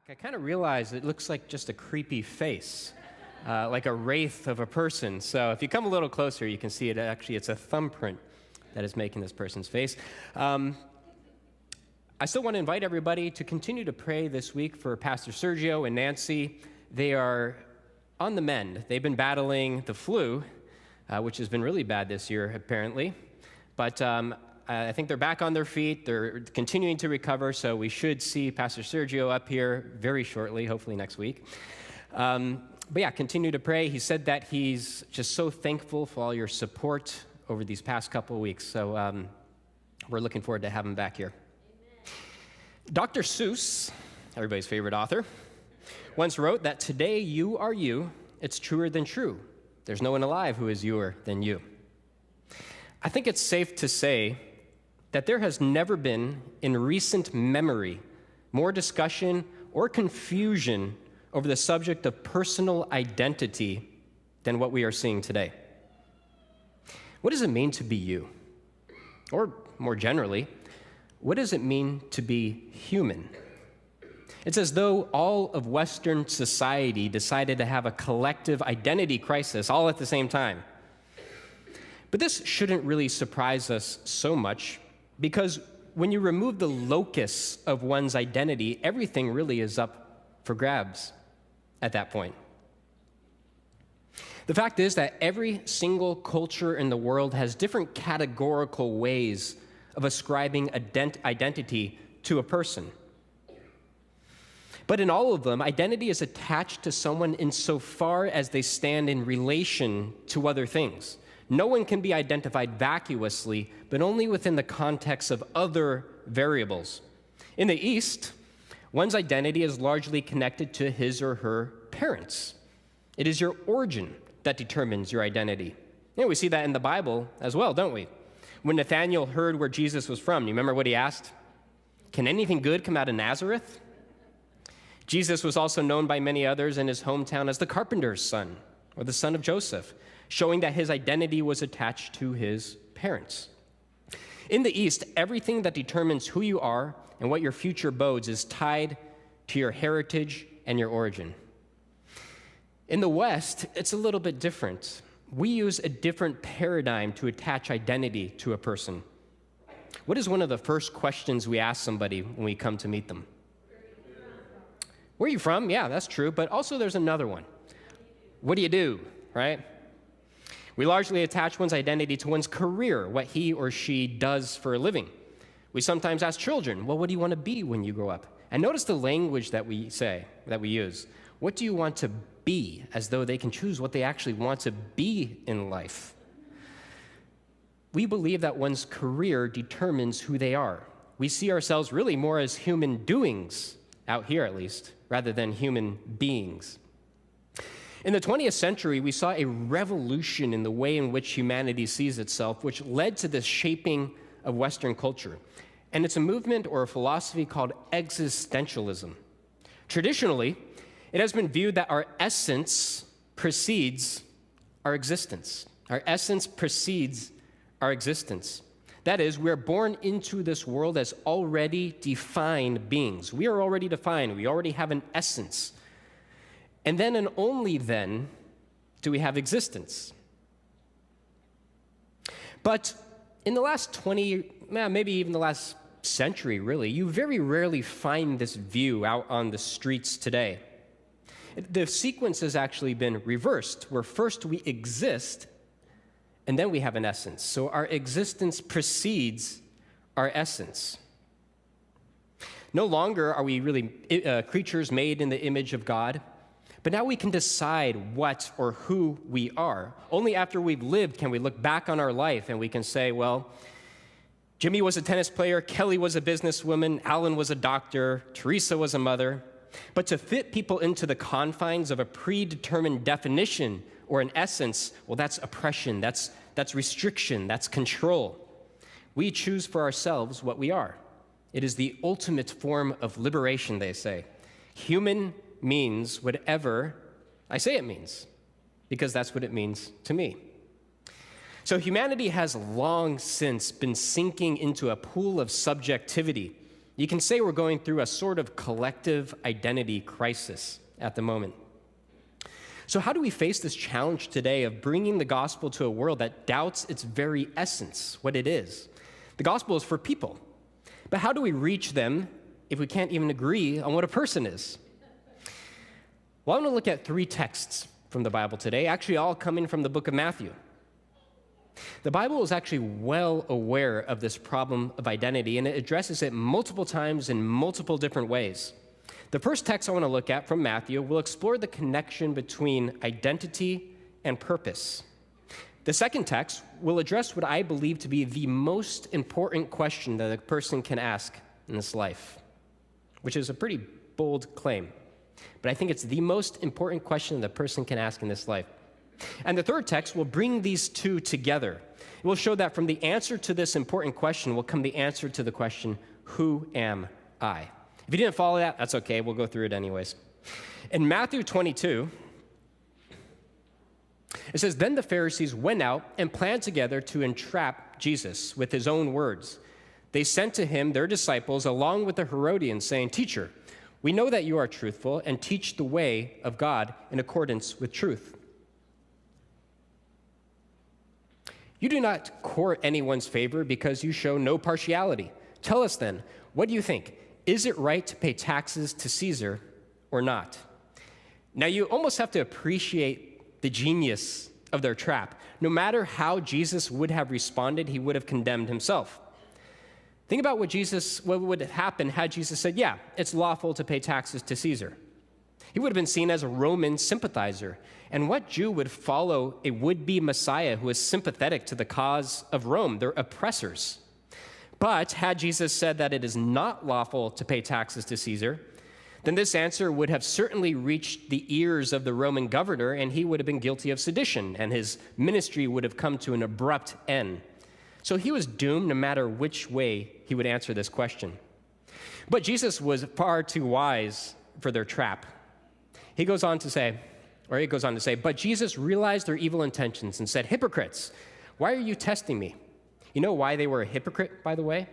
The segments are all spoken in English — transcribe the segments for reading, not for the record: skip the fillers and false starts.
I kind of realized it looks like just a creepy face, like a wraith of a person. So if you come a little closer, you can see it. Actually, it's a thumbprint that is making this person's face. I still want to invite everybody to continue to pray this week for Pastor Sergio and Nancy. They are on the mend. They've been battling the flu, which has been really bad this year, apparently. But I think they're back on their feet. They're continuing to recover, so we should see Pastor Sergio up here very shortly, hopefully next week. But yeah, continue to pray. He said that he's just so thankful for all your support over these past couple of weeks, so we're looking forward to having him back here. Amen. Dr. Seuss, everybody's favorite author, once wrote that today you are you, it's truer than true. There's no one alive who is youer than you. I think it's safe to say that there has never been, in recent memory, more discussion or confusion over the subject of personal identity than what we are seeing today. What does it mean to be you? Or more generally, what does it mean to be human? It's as though all of Western society decided to have a collective identity crisis all at the same time. But this shouldn't really surprise us so much, because when you remove the locus of one's identity, everything really is up for grabs at that point. The fact is that every single culture in the world has different categorical ways of ascribing identity to a person. But in all of them, identity is attached to someone insofar as they stand in relation to other things. No one can be identified vacuously, but only within the context of other variables. In the East, one's identity is largely connected to his or her parents. It is your origin that determines your identity. We see that in the Bible as well, don't we? When Nathanael heard where Jesus was from, you remember what he asked? Can anything good come out of Nazareth? Jesus was also known by many others in his hometown as the carpenter's son, or the son of Joseph, showing that his identity was attached to his parents. In the East, everything that determines who you are and what your future bodes is tied to your heritage and your origin. In the West, it's a little bit different. We use a different paradigm to attach identity to a person. What is one of the first questions we ask somebody when we come to meet them? Where are you from? Yeah, that's true. But also there's another one. What do you do, right? We largely attach one's identity to one's career, what he or she does for a living. We sometimes ask children, well, what do you want to be when you grow up? And notice the language that we say, that we use. What do you want to be? As though they can choose what they actually want to be in life. We believe that one's career determines who they are. We see ourselves really more as human doings, out here at least, rather than human beings. In the 20th century, we saw a revolution in the way in which humanity sees itself, which led to this shaping of Western culture. And it's a movement or a philosophy called existentialism. Traditionally, it has been viewed that our essence precedes our existence. Our essence precedes our existence. That is, we are born into this world as already defined beings. We are already defined. We already have an essence. And then and only then do we have existence. But in the last 20, maybe even the last century, really, you very rarely find this view out on the streets today. The sequence has actually been reversed, where first we exist, and then we have an essence. So our existence precedes our essence. No longer are we really creatures made in the image of God, but now we can decide what or who we are. Only after we've lived can we look back on our life and we can say, well, Jimmy was a tennis player, Kelly was a businesswoman, Alan was a doctor, Teresa was a mother. But to fit people into the confines of a predetermined definition or an essence, well, that's oppression, that's restriction, that's control. We choose for ourselves what we are. It is the ultimate form of liberation, they say. Human means whatever I say it means, because that's what it means to me. So humanity has long since been sinking into a pool of subjectivity You can say we're going through a sort of collective identity crisis at the moment. So how do we face this challenge today of bringing the gospel to a world that doubts its very essence, what it is? The gospel is for people. But how do we reach them if we can't even agree on what a person is? Well, I'm going to look at 3 texts from the Bible today, actually all coming from the book of Matthew. The Bible is actually well aware of this problem of identity, and it addresses it multiple times in multiple different ways. The first text I want to look at from Matthew will explore the connection between identity and purpose. The second text will address what I believe to be the most important question that a person can ask in this life, which is a pretty bold claim. But I think it's the most important question that a person can ask in this life. And the third text will bring these two together. It will show that from the answer to this important question will come the answer to the question, who am I? If you didn't follow that, that's okay. We'll go through it anyways. In Matthew 22, it says, "Then the Pharisees went out and planned together to entrap Jesus with his own words. They sent to him their disciples along with the Herodians, saying, 'Teacher, we know that you are truthful and teach the way of God in accordance with truth. You do not court anyone's favor because you show no partiality. Tell us then, what do you think? Is it right to pay taxes to Caesar or not?'" Now, you almost have to appreciate the genius of their trap. No matter how Jesus would have responded, he would have condemned himself. Think about what would happen had Jesus said, "Yeah, it's lawful to pay taxes to Caesar." He would have been seen as a Roman sympathizer. And what Jew would follow a would-be Messiah who is sympathetic to the cause of Rome, their oppressors? But had Jesus said that it is not lawful to pay taxes to Caesar, then this answer would have certainly reached the ears of the Roman governor, and he would have been guilty of sedition, and his ministry would have come to an abrupt end. So he was doomed no matter which way he would answer this question. But Jesus was far too wise for their trap. He goes on to say, "But Jesus realized their evil intentions and said, 'Hypocrites, why are you testing me?'" You know why they were a hypocrite, by the way?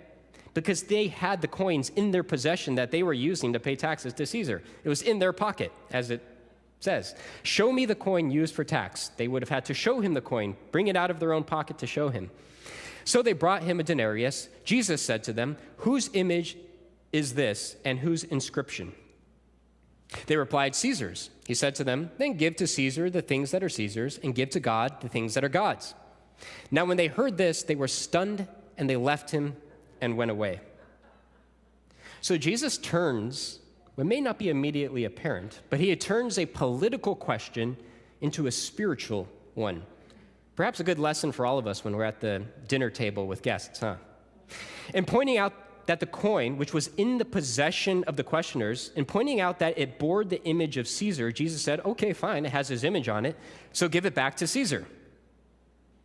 Because they had the coins in their possession that they were using to pay taxes to Caesar. It was in their pocket, as it says. "Show me the coin used for tax." They would have had to show him the coin, bring it out of their own pocket to show him. So they brought him a denarius. Jesus said to them, "Whose image is this and whose inscription?" They replied, "Caesar's." He said to them, "Then give to Caesar the things that are Caesar's, and give to God the things that are God's." Now when they heard this, they were stunned, and they left him and went away. So Jesus turns what may not be immediately apparent, but he turns a political question into a spiritual one. Perhaps a good lesson for all of us when we're at the dinner table with guests, huh? In pointing out that the coin, which was in the possession of the questioners, in pointing out that it bore the image of Caesar, Jesus said, "Okay, fine, it has his image on it, so give it back to Caesar."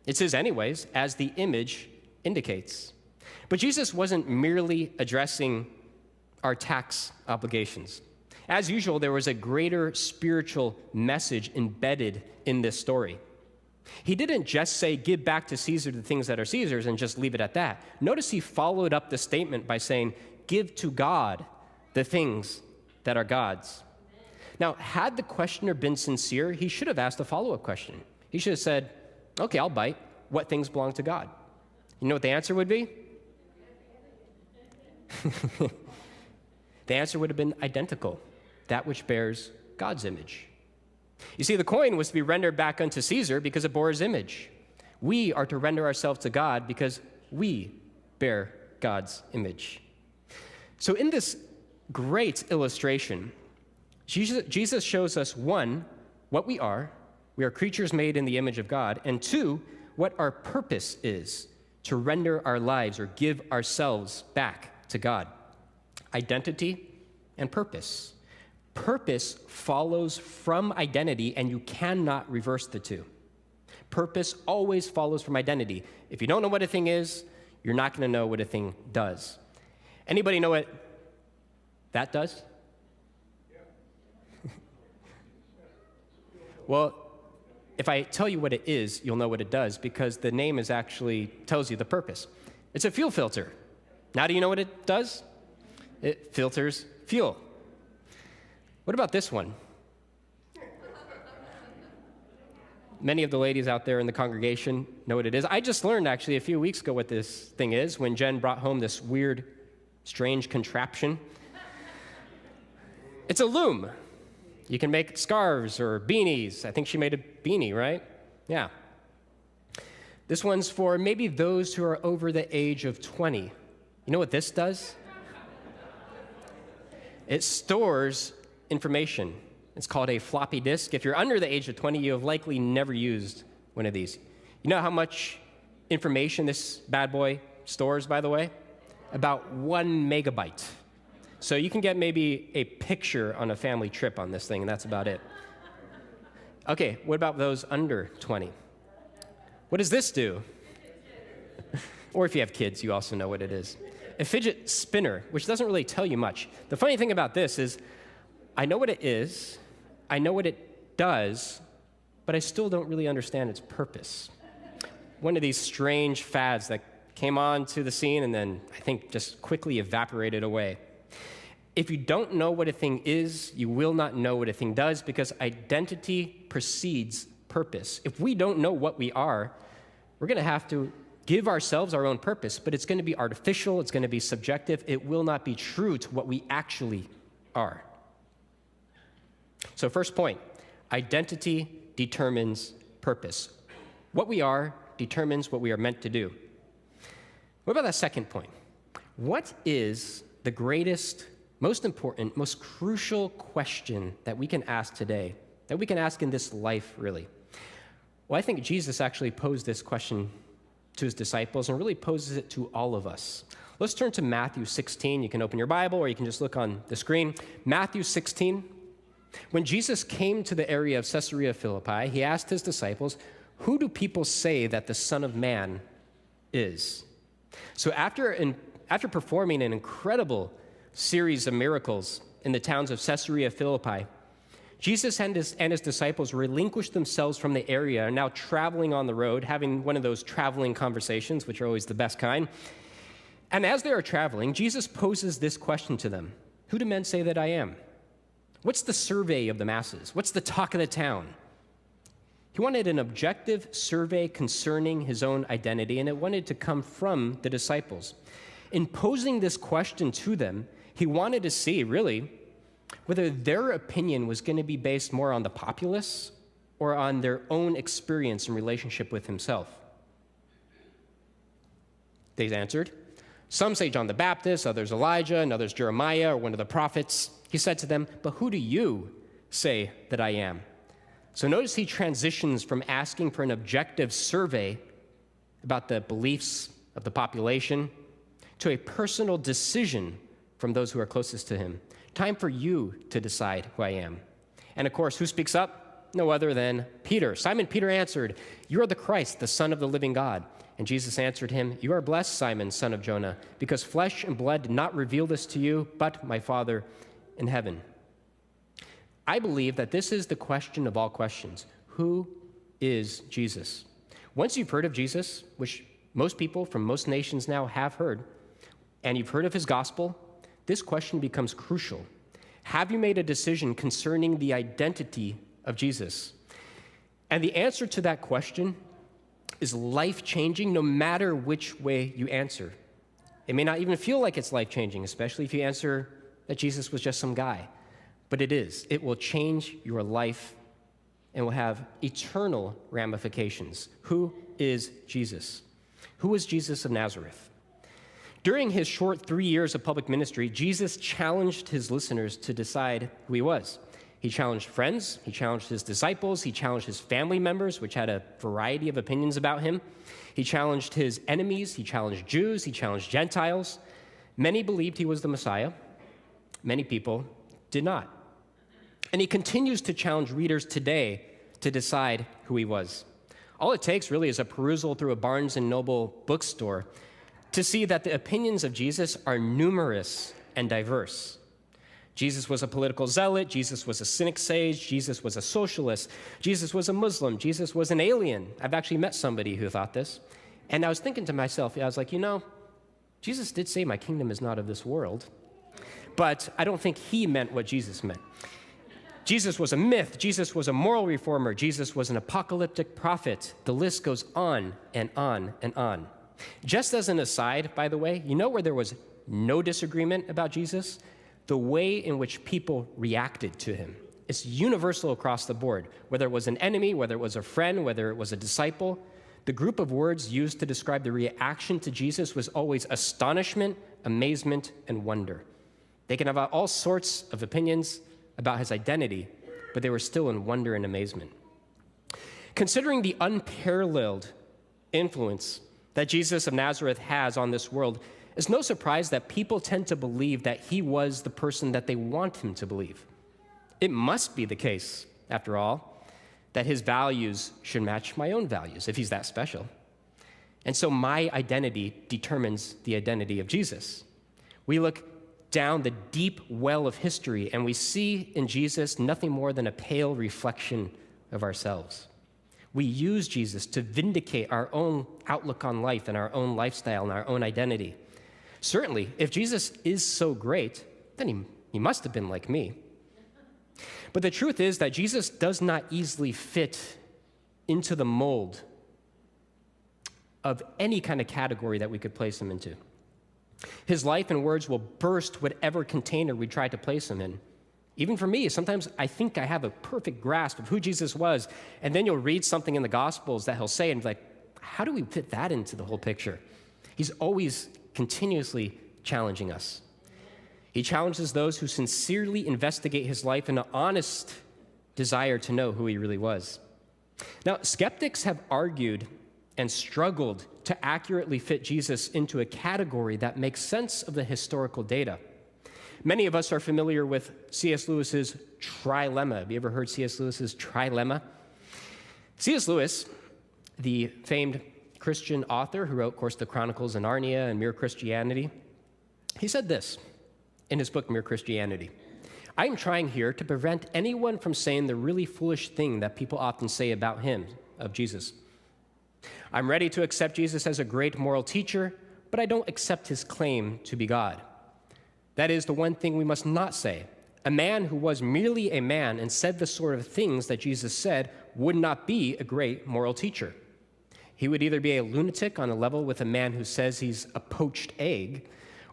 It's his anyways, as the image indicates. But Jesus wasn't merely addressing our tax obligations. As usual, there was a greater spiritual message embedded in this story. He didn't just say, "Give back to Caesar the things that are Caesar's," and just leave it at that. Notice he followed up the statement by saying, "Give to God the things that are God's." Now, had the questioner been sincere, he should have asked a follow-up question. He should have said, "Okay, I'll bite. What things belong to God?" You know what the answer would be? The answer would have been identical, that which bears God's image. You see, the coin was to be rendered back unto Caesar because it bore his image. We are to render ourselves to God because we bear God's image. So in this great illustration, Jesus shows us, one, what we are creatures made in the image of God, and two, what our purpose is, to render our lives or give ourselves back to God. Identity and purpose. Purpose follows from identity, and you cannot reverse the two. Purpose always follows from identity. If you don't know what a thing is, you're not going to know what a thing does. Anybody know what that does? Yeah. Well, if I tell you what it is, you'll know what it does, because the name tells you the purpose. It's a fuel filter. Now do you know what it does? It filters fuel. What about this one? Many of the ladies out there in the congregation know what it is. I just learned actually a few weeks ago what this thing is when Jen brought home this weird, strange contraption. It's a loom. You can make scarves or beanies. I think she made a beanie, right? Yeah. This one's for maybe those who are over the age of 20. You know what this does? It stores information. It's called a floppy disk. If you're under the age of 20, you have likely never used one of these. You know how much information this bad boy stores, by the way? About 1 megabyte. So you can get maybe a picture on a family trip on this thing, and that's about it. Okay, what about those under 20? What does this do? Or if you have kids, you also know what it is. A fidget spinner, which doesn't really tell you much. The funny thing about this is, I know what it is, I know what it does, but I still don't really understand its purpose. One of these strange fads that came onto the scene and then I think just quickly evaporated away. If you don't know what a thing is, you will not know what a thing does because identity precedes purpose. If we don't know what we are, we're going to have to give ourselves our own purpose, but it's going to be artificial, it's going to be subjective, it will not be true to what we actually are. So first point, identity determines purpose. What we are determines what we are meant to do. What about that second point? What is the greatest, most important, most crucial question that we can ask today, that we can ask in this life, really? Well, I think Jesus actually posed this question to his disciples and really poses it to all of us. Let's turn to Matthew 16. You can open your Bible or you can just look on the screen. Matthew 16. When Jesus came to the area of Caesarea Philippi, he asked his disciples, "Who do people say that the Son of Man is?" So after performing an incredible series of miracles in the towns of Caesarea Philippi, Jesus and his disciples relinquished themselves from the area and now traveling on the road, having one of those traveling conversations, which are always the best kind. And as they are traveling, Jesus poses this question to them: "Who do men say that I am?" What's the survey of the masses? What's the talk of the town? He wanted an objective survey concerning his own identity, and it wanted to come from the disciples. In posing this question to them, he wanted to see, really, whether their opinion was going to be based more on the populace or on their own experience and relationship with himself. They answered, "Some say John the Baptist, others Elijah, and others Jeremiah or one of the prophets." He said to them, "But who do you say that I am?" So notice he transitions from asking for an objective survey about the beliefs of the population to a personal decision from those who are closest to him. Time for you to decide who I am. And of course, who speaks up? No other than Peter. Simon Peter answered, "You are the Christ, the Son of the living God." And Jesus answered him, "You are blessed, Simon, son of Jonah, because flesh and blood did not reveal this to you, but my Father in heaven." I believe that this is the question of all questions. Who is Jesus? Once you've heard of Jesus, which most people from most nations now have heard, and you've heard of his gospel, this question becomes crucial. Have you made a decision concerning the identity of Jesus? And the answer to that question is life-changing no matter which way you answer. It may not even feel like it's life-changing, especially if you answer that Jesus was just some guy. But it is. It will change your life and will have eternal ramifications. Who is Jesus? Who is Jesus of Nazareth? During his short 3 years of public ministry, Jesus challenged his listeners to decide who he was. He challenged friends, he challenged his disciples, he challenged his family members, which had a variety of opinions about him. He challenged his enemies, he challenged Jews, he challenged Gentiles. Many believed he was the Messiah. Many people did not. And he continues to challenge readers today to decide who he was. All it takes really is a perusal through a Barnes & Noble bookstore to see that the opinions of Jesus are numerous and diverse. Jesus was a political zealot. Jesus was a cynic sage. Jesus was a socialist. Jesus was a Muslim. Jesus was an alien. I've actually met somebody who thought this. And I was thinking to myself, I was like, Jesus did say my kingdom is not of this world. but I don't think he meant what Jesus meant. Jesus was a myth. Jesus was a moral reformer. Jesus was an apocalyptic prophet. The list goes on and on and on. Just as an aside, by the way, you know where there was no disagreement about Jesus? The way in which people reacted to him. It's universal across the board. Whether it was an enemy, whether it was a friend, whether it was a disciple, the group of words used to describe the reaction to Jesus was always astonishment, amazement, and wonder. They can have all sorts of opinions about his identity, but they were still in wonder and amazement. Considering the unparalleled influence that Jesus of Nazareth has on this world, it's no surprise that people tend to believe that he was the person that they want him to believe. It must be the case, after all, that his values should match my own values if he's that special. And so my identity determines the identity of Jesus. We look down the deep well of history and we see in Jesus nothing more than a pale reflection of ourselves. We use Jesus to vindicate our own outlook on life and our own lifestyle and our own identity. Certainly, if Jesus is so great, then he must have been like me. But the truth is that Jesus does not easily fit into the mold of any kind of category that we could place him into. His life and words will burst whatever container we try to place him in. Even for me, sometimes I think I have a perfect grasp of who Jesus was, and then you'll read something in the Gospels that he'll say, and be like, how do we fit that into the whole picture? He's always continuously challenging us. He challenges those who sincerely investigate his life in an honest desire to know who he really was. Now, skeptics have argued and struggled to accurately fit Jesus into a category that makes sense of the historical data. Many of us are familiar with C.S. Lewis's trilemma. Have you ever heard C.S. Lewis's trilemma? C.S. Lewis, the famed Christian author who wrote, of course, the Chronicles of Narnia and Mere Christianity, he said this in his book, Mere Christianity. I am trying here to prevent anyone from saying the really foolish thing that people often say about him, of Jesus. I'm ready to accept Jesus as a great moral teacher, but I don't accept his claim to be God. That is the one thing we must not say. A man who was merely a man and said the sort of things that Jesus said would not be a great moral teacher. He would either be a lunatic on a level with a man who says he's a poached egg,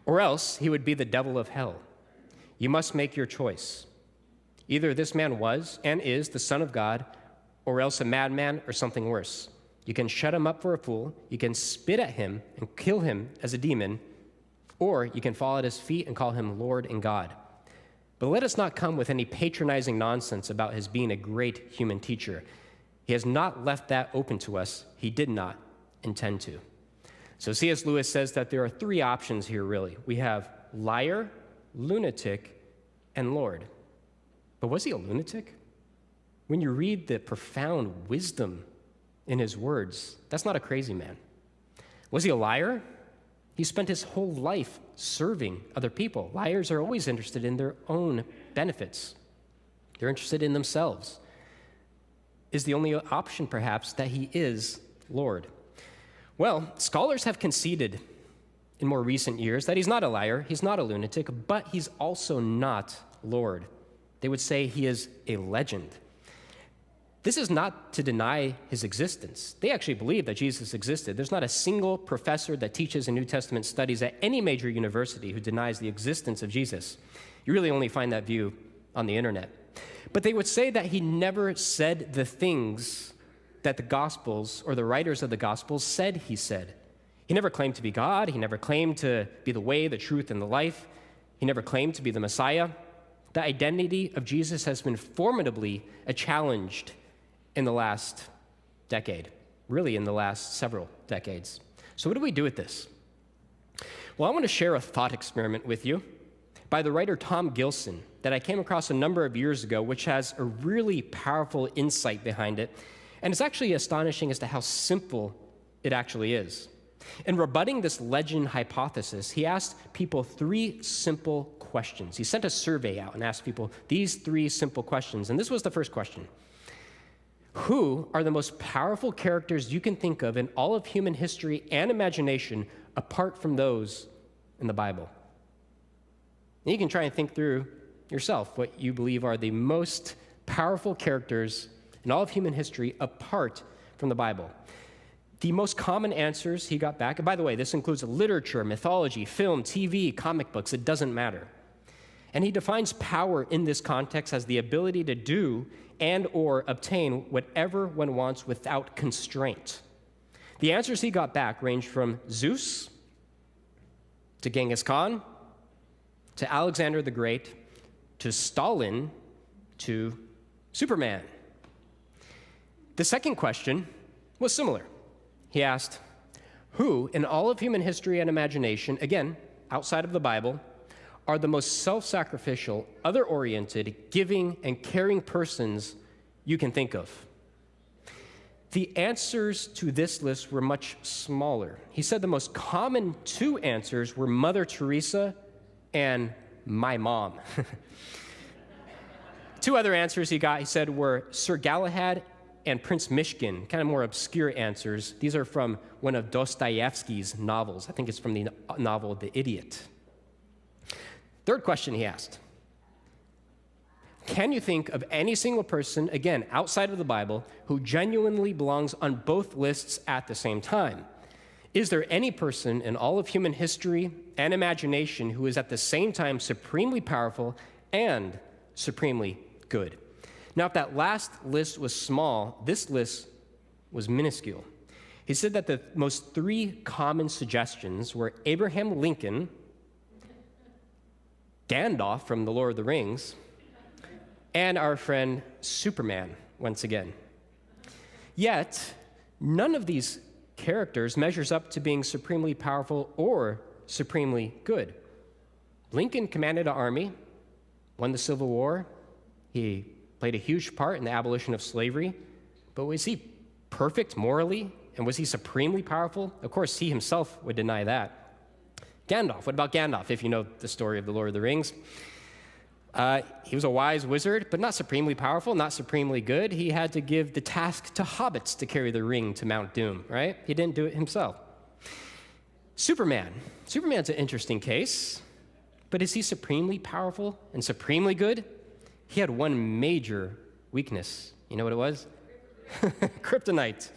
or else he would be the devil of hell. You must make your choice. Either this man was and is the Son of God, or else a madman or something worse. You can shut him up for a fool, you can spit at him and kill him as a demon, or you can fall at his feet and call him Lord and God. But let us not come with any patronizing nonsense about his being a great human teacher. He has not left that open to us. He did not intend to. So C.S. Lewis says that there are three options here, really. We have liar, lunatic, and Lord. But was he a lunatic? When you read the profound wisdom in his words, that's not a crazy man. Was he a liar? He spent his whole life serving other people. Liars are always interested in their own benefits. They're interested in themselves. Is the only option, perhaps, that he is Lord? Well, scholars have conceded in more recent years that he's not a liar, he's not a lunatic, but he's also not Lord. They would say he is a legend. This is not to deny his existence. They actually believe that Jesus existed. There's not a single professor that teaches in New Testament studies at any major university who denies the existence of Jesus. You really only find that view on the internet. But they would say that he never said the things that the Gospels or the writers of the Gospels said he said. He never claimed to be God. He never claimed to be the way, the truth, and the life. He never claimed to be the Messiah. The identity of Jesus has been formidably challenged in the last decade, really in the last several decades. So what do we do with this? Well, I want to share a thought experiment with you by the writer Tom Gilson that I came across a number of years ago, which has a really powerful insight behind it. And it's actually astonishing as to how simple it actually is. In rebutting this legend hypothesis, he asked people three simple questions. He sent a survey out and asked people these three simple questions. And this was the first question. Who are the most powerful characters you can think of in all of human history and imagination apart from those in the Bible? And you can try and think through yourself what you believe are the most powerful characters in all of human history apart from the Bible. The most common answers he got back, and by the way, this includes literature, mythology, film, TV, comic books, it doesn't matter. And he defines power in this context as the ability to do and or obtain whatever one wants without constraint. The answers he got back ranged from Zeus to Genghis Khan to Alexander the Great to Stalin to Superman. The second question was similar. He asked, who in all of human history and imagination, again, outside of the Bible, are the most self-sacrificial, other-oriented, giving, and caring persons you can think of? The answers to this list were much smaller. He said the most common two answers were Mother Teresa and my mom. Two other answers he said, were Sir Galahad and Prince Mishkin, kind of more obscure answers. These are from one of Dostoevsky's novels. I think it's from the novel The Idiot. Third question he asked, can you think of any single person, again, outside of the Bible, who genuinely belongs on both lists at the same time? Is there any person in all of human history and imagination who is at the same time supremely powerful and supremely good? Now, if that last list was small, this list was minuscule. He said that the most three common suggestions were Abraham Lincoln, Gandalf from The Lord of the Rings, and our friend Superman, once again. Yet, none of these characters measures up to being supremely powerful or supremely good. Lincoln commanded an army, won the Civil War. He played a huge part in the abolition of slavery. But was he perfect morally? And was he supremely powerful? Of course, he himself would deny that. Gandalf, what about Gandalf, if you know the story of The Lord of the Rings? He was a wise wizard, but not supremely powerful, not supremely good. He had to give the task to hobbits to carry the ring to Mount Doom, right? He didn't do it himself. Superman. Superman's an interesting case, but is he supremely powerful and supremely good? He had one major weakness. You know what it was? Kryptonite.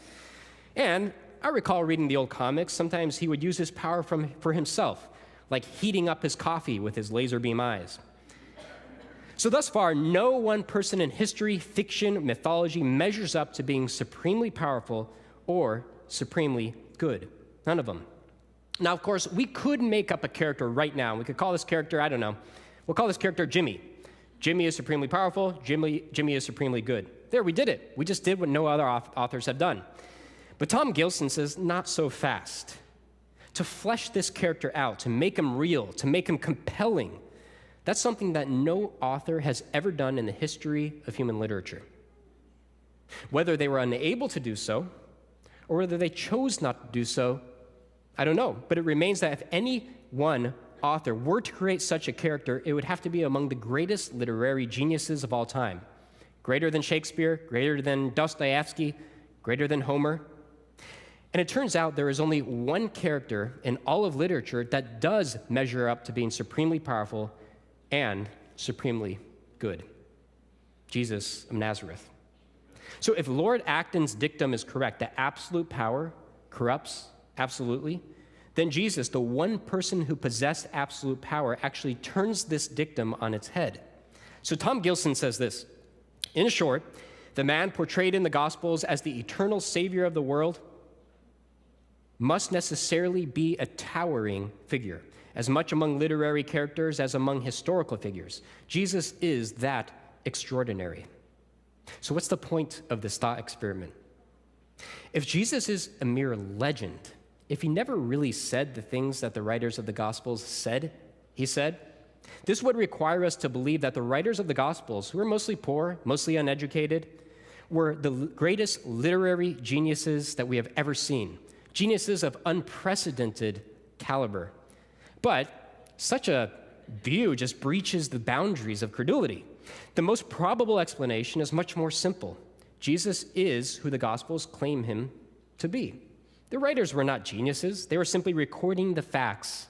And I recall reading the old comics, sometimes he would use his power for himself, like heating up his coffee with his laser beam eyes. So thus far, no one person in history, fiction, mythology measures up to being supremely powerful or supremely good. None of them. Now, of course, we could make up a character right now. We could call this character, I don't know, we'll call this character Jimmy. Jimmy is supremely powerful. Jimmy is supremely good. There, we did it. We just did what no other authors have done. But Tom Gilson says, not so fast. To flesh this character out, to make him real, to make him compelling, that's something that no author has ever done in the history of human literature. Whether they were unable to do so, or whether they chose not to do so, I don't know. But it remains that if any one author were to create such a character, it would have to be among the greatest literary geniuses of all time. Greater than Shakespeare, greater than Dostoevsky, greater than Homer. And it turns out there is only one character in all of literature that does measure up to being supremely powerful and supremely good. Jesus of Nazareth. So if Lord Acton's dictum is correct, that absolute power corrupts absolutely, then Jesus, the one person who possessed absolute power, actually turns this dictum on its head. So Tom Gilson says this, in short, the man portrayed in the Gospels as the eternal Savior of the world must necessarily be a towering figure, as much among literary characters as among historical figures. Jesus is that extraordinary. So what's the point of this thought experiment? If Jesus is a mere legend, if he never really said the things that the writers of the Gospels said he said, this would require us to believe that the writers of the Gospels, who are mostly poor, mostly uneducated, were the greatest literary geniuses that we have ever seen, geniuses of unprecedented caliber. But such a view just breaches the boundaries of credulity. The most probable explanation is much more simple. Jesus is who the Gospels claim him to be. The writers were not geniuses. They were simply recording the facts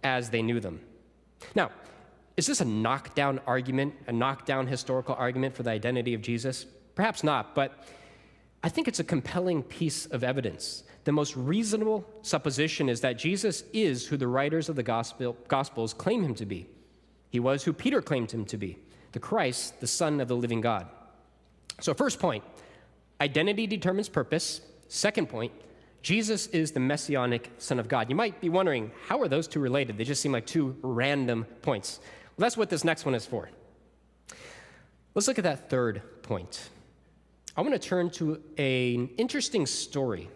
as they knew them. Now, is this a knockdown argument, a knockdown historical argument for the identity of Jesus? Perhaps not, but I think it's a compelling piece of evidence. The most reasonable supposition is that Jesus is who the writers of the Gospels claim him to be. He was who Peter claimed him to be, the Christ, the Son of the living God. So first point, identity determines purpose. Second point, Jesus is the messianic Son of God. You might be wondering, how are those two related? They just seem like two random points. Well, that's what this next one is for. Let's look at that third point. I want to turn to an interesting story.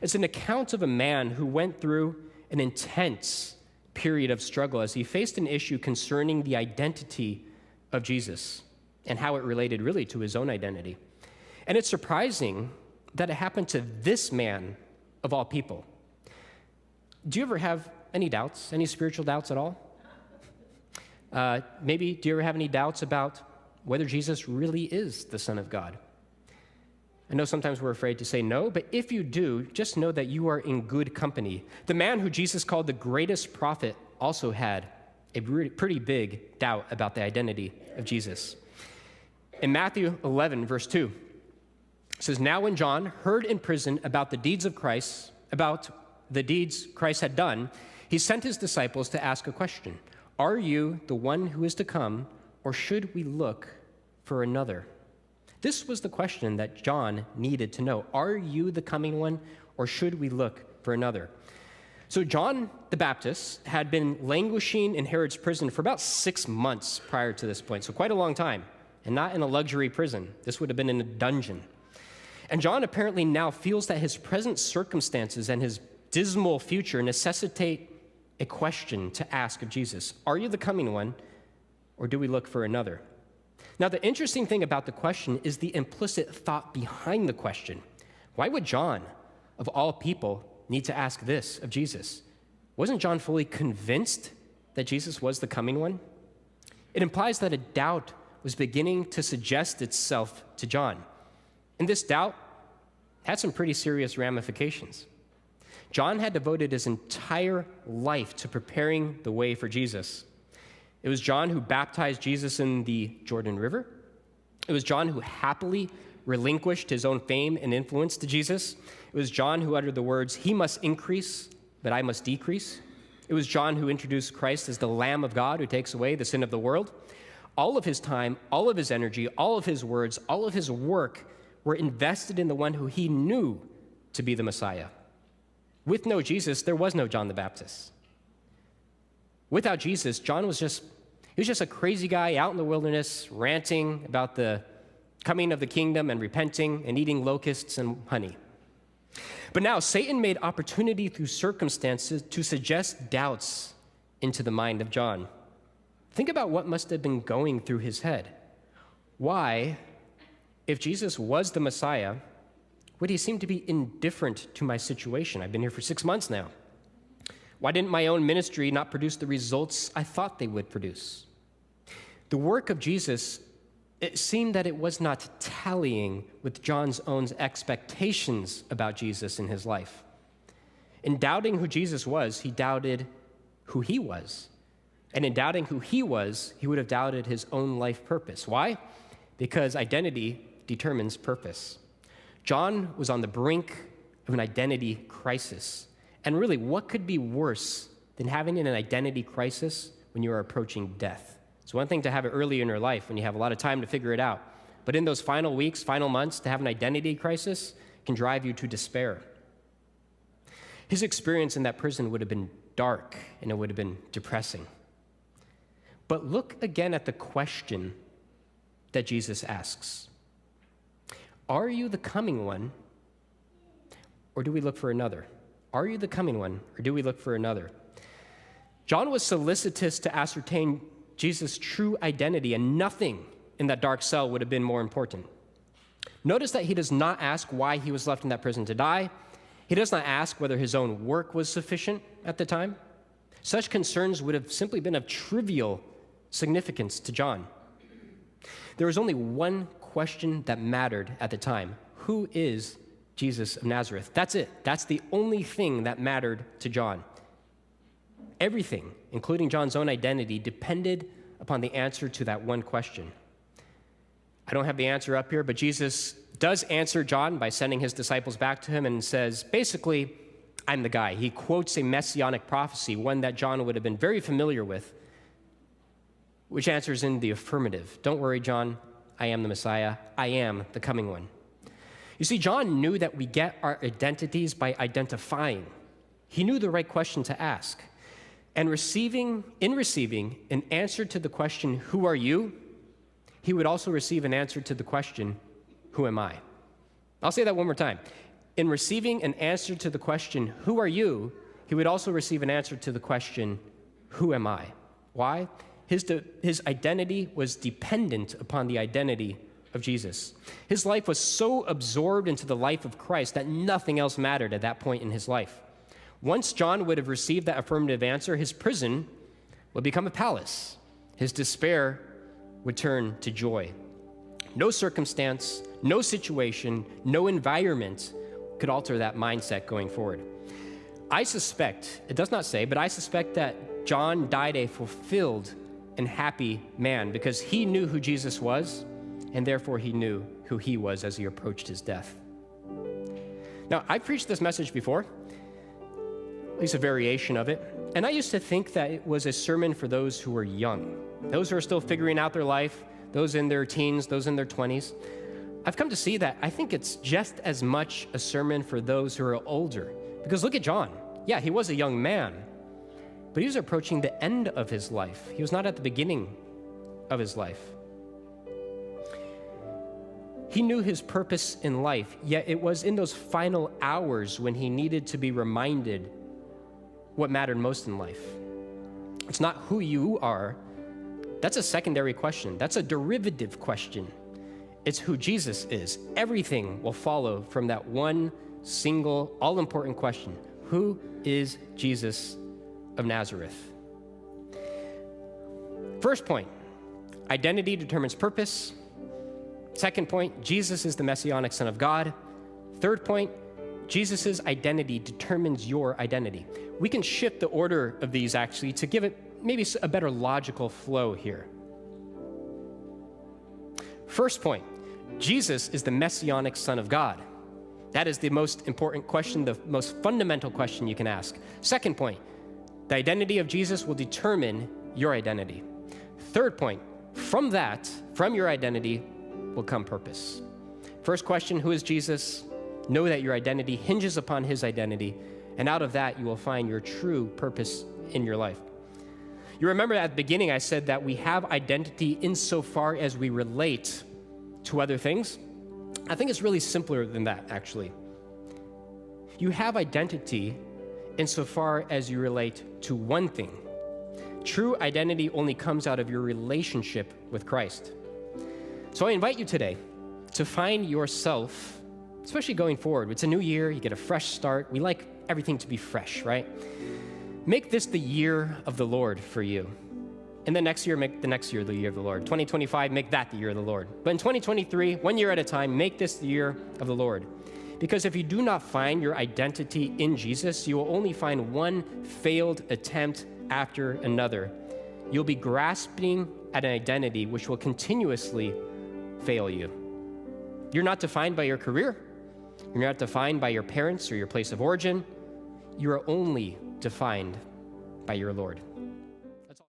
It's an account of a man who went through an intense period of struggle as he faced an issue concerning the identity of Jesus and how it related really to his own identity. And it's surprising that it happened to this man of all people. Do you ever have any doubts, any spiritual doubts at all? Maybe, do you ever have any doubts about whether Jesus really is the Son of God? I know sometimes we're afraid to say no, but if you do, just know that you are in good company. The man who Jesus called the greatest prophet also had a pretty big doubt about the identity of Jesus. In Matthew 11, verse 2, it says, "Now when John heard in prison about the deeds Christ had done, he sent his disciples to ask a question. 'Are you the one who is to come, or should we look for another?'" This was the question that John needed to know. Are you the coming one, or should we look for another? So John the Baptist had been languishing in Herod's prison for about 6 months prior to this point, so quite a long time, and not in a luxury prison. This would have been in a dungeon. And John apparently now feels that his present circumstances and his dismal future necessitate a question to ask of Jesus. Are you the coming one, or do we look for another? Now, the interesting thing about the question is the implicit thought behind the question. Why would John, of all people, need to ask this of Jesus? Wasn't John fully convinced that Jesus was the coming one? It implies that a doubt was beginning to suggest itself to John. And this doubt had some pretty serious ramifications. John had devoted his entire life to preparing the way for Jesus. It was John who baptized Jesus in the Jordan River. It was John who happily relinquished his own fame and influence to Jesus. It was John who uttered the words, "He must increase, but I must decrease." It was John who introduced Christ as the Lamb of God who takes away the sin of the world. All of his time, all of his energy, all of his words, all of his work were invested in the one who he knew to be the Messiah. With no Jesus, there was no John the Baptist. Without Jesus, John was just a crazy guy out in the wilderness ranting about the coming of the kingdom and repenting and eating locusts and honey. But now Satan made opportunity through circumstances to suggest doubts into the mind of John. Think about what must have been going through his head. Why, if Jesus was the Messiah, would he seem to be indifferent to my situation? I've been here for 6 months now. Why didn't my own ministry not produce the results I thought they would produce? The work of Jesus, it seemed that it was not tallying with John's own expectations about Jesus in his life. In doubting who Jesus was, he doubted who he was. And in doubting who he was, he would have doubted his own life purpose. Why? Because identity determines purpose. John was on the brink of an identity crisis. And really, what could be worse than having an identity crisis when you are approaching death? It's one thing to have it early in your life when you have a lot of time to figure it out. But in those final weeks, final months, to have an identity crisis can drive you to despair. His experience in that prison would have been dark, and it would have been depressing. But look again at the question that Jesus asks. Are you the coming one, or do we look for another? Are you the coming one, or do we look for another? John was solicitous to ascertain Jesus' true identity, and nothing in that dark cell would have been more important. Notice that he does not ask why he was left in that prison to die. He does not ask whether his own work was sufficient at the time. Such concerns would have simply been of trivial significance to John. There was only one question that mattered at the time. Who is Jesus of Nazareth? That's it. That's the only thing that mattered to John. Everything, including John's own identity, depended upon the answer to that one question. I don't have the answer up here, but Jesus does answer John by sending his disciples back to him and says, basically, I'm the guy. He quotes a messianic prophecy, one that John would have been very familiar with, which answers in the affirmative. Don't worry, John, I am the Messiah. I am the coming one. You see, John knew that we get our identities by identifying. He knew the right question to ask. And receiving an answer to the question, who are you? He would also receive an answer to the question, who am I? I'll say that one more time. In receiving an answer to the question, who are you? He would also receive an answer to the question, who am I? Why? His identity was dependent upon the identity of Jesus. His life was so absorbed into the life of Christ that nothing else mattered at that point in his life. Once John would have received that affirmative answer, his prison would become a palace. His despair would turn to joy. No circumstance, no situation, no environment could alter that mindset going forward. I suspect, it does not say, but I suspect that John died a fulfilled and happy man because he knew who Jesus was, and therefore he knew who he was as he approached his death. Now, I've preached this message before, at least a variation of it, and I used to think that it was a sermon for those who were young, those who are still figuring out their life, those in their teens, those in their 20s. I've come to see that I think it's just as much a sermon for those who are older. Because look at John. Yeah, he was a young man, but he was approaching the end of his life. He was not at the beginning of his life. He knew his purpose in life, yet it was in those final hours when he needed to be reminded what mattered most in life. It's not who you are. That's a secondary question. That's a derivative question. It's who Jesus is. Everything will follow from that one single, all-important question. Who is Jesus of Nazareth? First point, identity determines purpose. Second point, Jesus is the Messianic Son of God. Third point, Jesus' identity determines your identity. We can shift the order of these actually to give it maybe a better logical flow here. First point, Jesus is the Messianic Son of God. That is the most important question, the most fundamental question you can ask. Second point, the identity of Jesus will determine your identity. Third point, from your identity will come purpose. First question, who is Jesus? Know that your identity hinges upon his identity, and out of that you will find your true purpose in your life. You remember at the beginning I said that we have identity insofar as we relate to other things? I think it's really simpler than that, actually. You have identity insofar as you relate to one thing. True identity only comes out of your relationship with Christ. So I invite you today to find yourself, especially going forward. It's a new year, you get a fresh start. We like everything to be fresh, right? Make this the year of the Lord for you. And the next year, make the next year the year of the Lord. 2025, make that the year of the Lord. But in 2023, 1 year at a time, make this the year of the Lord. Because if you do not find your identity in Jesus, you will only find one failed attempt after another. You'll be grasping at an identity which will continuously fail you. You're not defined by your career. You're not defined by your parents or your place of origin. You are only defined by your Lord.